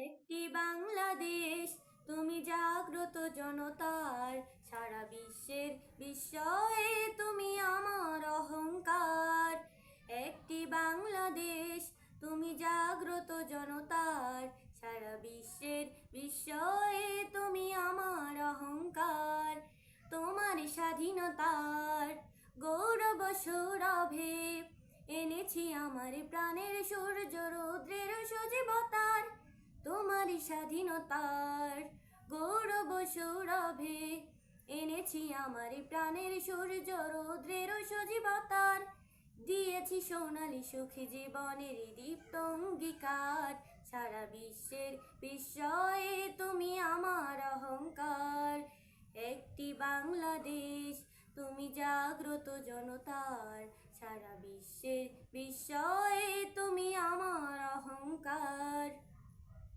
একটি বাংলাদেশ, তুমি জাগ্রত জনতার, সারা বিশ্বের বিস্ময়ে তুমি আমার অহংকার। একটি বাংলাদেশ, তুমি জাগ্রত জনতার, সারা বিশ্বের বিস্ময়ে তুমি আমার অহংকার। তোমার স্বাধীনতার গৌরব সৌরভে এনেছি আমার প্রাণের সূর্য রৌদ্রের সজীবতার। তোমার স্বাধীনতার গৌরব সৌরভে এনেছি আমার প্রাণের সূর্য রৌদ্রের সজীবতার। দিয়েছি সোনালী সুখী জীবনের দীপ্ত অঙ্গীকার, সারা বিশ্বের বিস্ময়ে তুমি আমার অহংকার। একটি বাংলাদেশ, তুমি জাগ্রত জনতার, সারা বিশ্বের বিস্ময়ে তুমি আমার অহংকার।